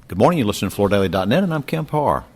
Good morning, you're listening to FloorDaily.net, and I'm Kemp Harr.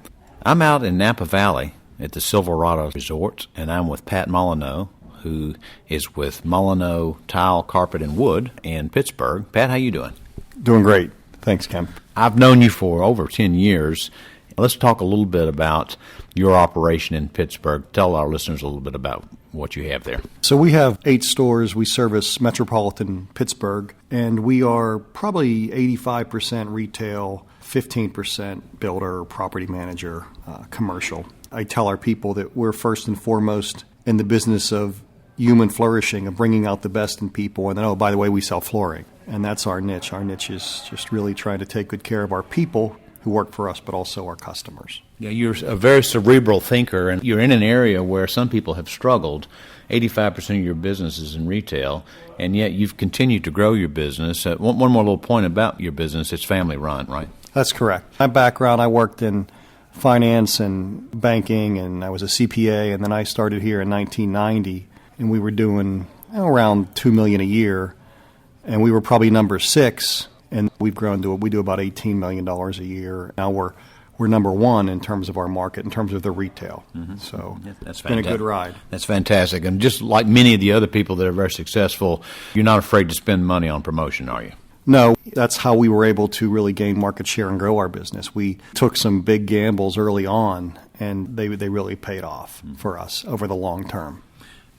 I'm out in Napa Valley at the Silverado Resort, and I'm with Pat Molyneaux, who is with Molyneaux Tile Carpet and Wood in Pittsburgh. Pat, how you doing? Doing great. Thanks, Kemp. I've known you for over 10 years. Let's talk a little bit about your operation in Pittsburgh. Tell our listeners a little bit about what you have there. So we have 8 stores. We service metropolitan Pittsburgh, and we are probably 85% retail, 15% builder, property manager, commercial. I tell our people that we're first and foremost in the business of human flourishing, of bringing out the best in people. And then, oh, by the way, we sell flooring. And that's our niche. Our niche is just really trying to take good care of our people who work for us, but also our customers. Yeah, you're a very cerebral thinker, and you're in an area where some people have struggled. 85% of your business is in retail, and yet you've continued to grow your business. One more little point about your business, it's family run, right? That's correct. My background, I worked in finance and banking, and I was a CPA, and then I started here in 1990, and we were doing around $2 million a year, and we were probably number 6, and we've grown to we do about $18 million a year. Now we're number 1 in terms of our market, in terms of the retail. Mm-hmm. So that's been a good ride. That's fantastic. And just like many of the other people that are very successful, you're not afraid to spend money on promotion, are you? No, that's how we were able to really gain market share and grow our business. We took some big gambles early on, and they really paid off for us over the long term.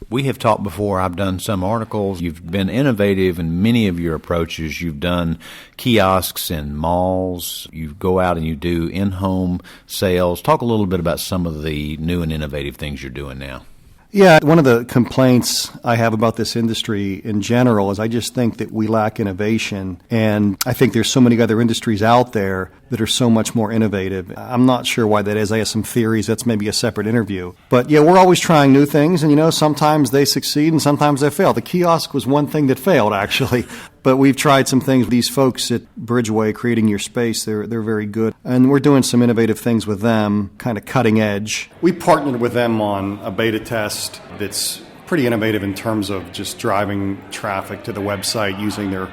We have talked before. I've done some articles. You've been innovative in many of your approaches. You've done kiosks in malls. You go out and you do in-home sales. Talk a little bit about some of the new and innovative things you're doing now. Yeah, one of the complaints I have about this industry in general is I just think that we lack innovation, and I think there's so many other industries out there that are so much more innovative. I'm not sure why that is. I have some theories. That's maybe a separate interview. But yeah, we're always trying new things, and sometimes they succeed and sometimes they fail. The kiosk was one thing that failed, actually. But we've tried some things. These folks at Bridgeway, Creating Your Space, they're very good. And we're doing some innovative things with them, kind of cutting edge. We partnered with them on a beta test that's pretty innovative in terms of just driving traffic to the website using their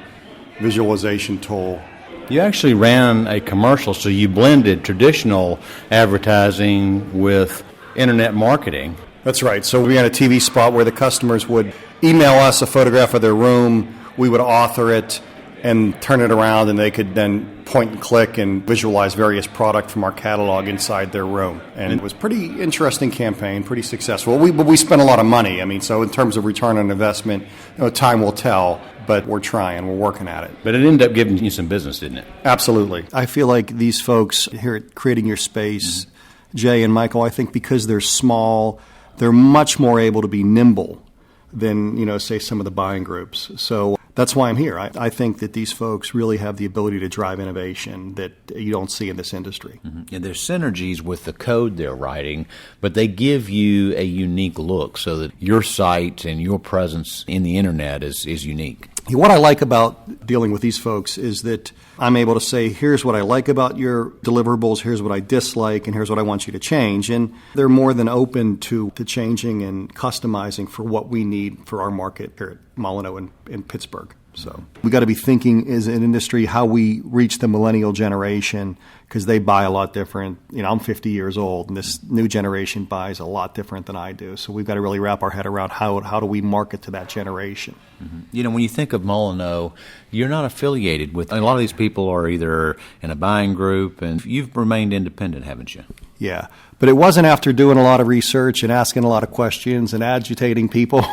visualization tool. You actually ran a commercial, so you blended traditional advertising with internet marketing. That's right. So we had a TV spot where the customers would email us a photograph of their room. We would author it and turn it around, and they could then point and click and visualize various product from our catalog inside their room. And it was a pretty interesting campaign, pretty successful. But we spent a lot of money. So in terms of return on investment, time will tell, but we're trying, we're working at it. But it ended up giving you some business, didn't it? Absolutely. I feel like these folks here at Creating Your Space, Jay and Michael, I think because they're small, they're much more able to be nimble than, say, some of the buying groups. So that's why I'm here. I think that these folks really have the ability to drive innovation that you don't see in this industry. Mm-hmm. And there's synergies with the code they're writing, but they give you a unique look so that your site and your presence in the internet is unique. What I like about dealing with these folks is that I'm able to say, here's what I like about your deliverables, here's what I dislike, and here's what I want you to change. And they're more than open to changing and customizing for what we need for our market here at Molyneaux in Pittsburgh. So we got to be thinking as an industry how we reach the millennial generation, because they buy a lot different. I'm 50 years old, and this new generation buys a lot different than I do. So we've got to really wrap our head around how do we market to that generation. Mm-hmm. When you think of Molyneaux, you're not affiliated with, a lot of these people are either in a buying group, and you've remained independent, haven't you? Yeah, but it wasn't after doing a lot of research and asking a lot of questions and agitating people,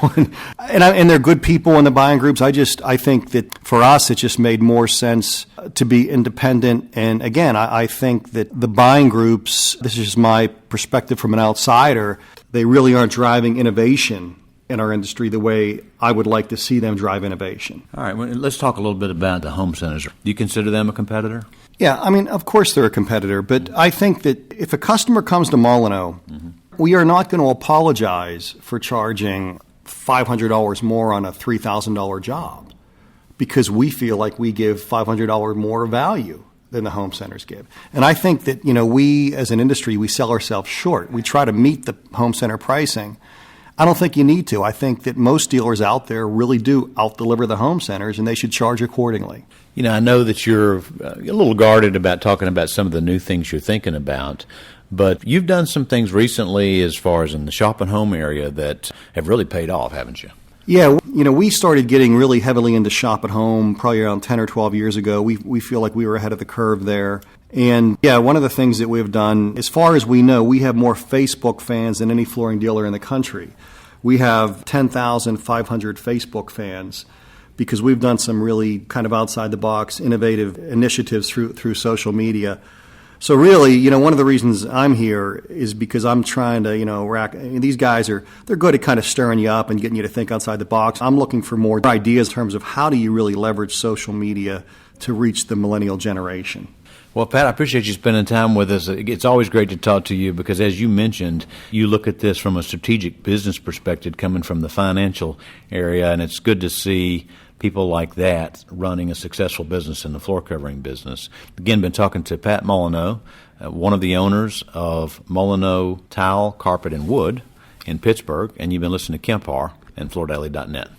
and they're good people in the buying groups. I think that for us it just made more sense to be independent. And again, I think that the buying groups, this is just my perspective from an outsider, they really aren't driving innovation in our industry the way I would like to see them drive innovation. All right, well, let's talk a little bit about the home centers. Do you consider them a competitor? Yeah, of course they're a competitor, but I think that if a customer comes to Molyneaux, we are not going to apologize for charging $500 more on a $3,000 job, because we feel like we give $500 more value than the home centers give. And I think that, we as an industry, we sell ourselves short. We try to meet the home center pricing. I don't think you need to. I think that most dealers out there really do out-deliver the home centers, and they should charge accordingly. You know, I know that you're a little guarded about talking about some of the new things you're thinking about, but you've done some things recently as far as in the shop and home area that have really paid off, haven't you? Yeah, we started getting really heavily into shop at home probably around 10 or 12 years ago. We feel like we were ahead of the curve there. And yeah, one of the things that we've done, as far as we know, we have more Facebook fans than any flooring dealer in the country. We have 10,500 Facebook fans because we've done some really kind of outside the box, innovative initiatives through social media. So really, one of the reasons I'm here is because I'm trying to, these guys they're good at kind of stirring you up and getting you to think outside the box. I'm looking for more ideas in terms of how do you really leverage social media to reach the millennial generation. Well, Pat, I appreciate you spending time with us. It's always great to talk to you because, as you mentioned, you look at this from a strategic business perspective coming from the financial area, and it's good to see people like that running a successful business in the floor covering business. Again, been talking to Pat Molyneaux, one of the owners of Molyneaux Tile Carpet and Wood in Pittsburgh, and you've been listening to Kemp Harr and FloorDaily.net.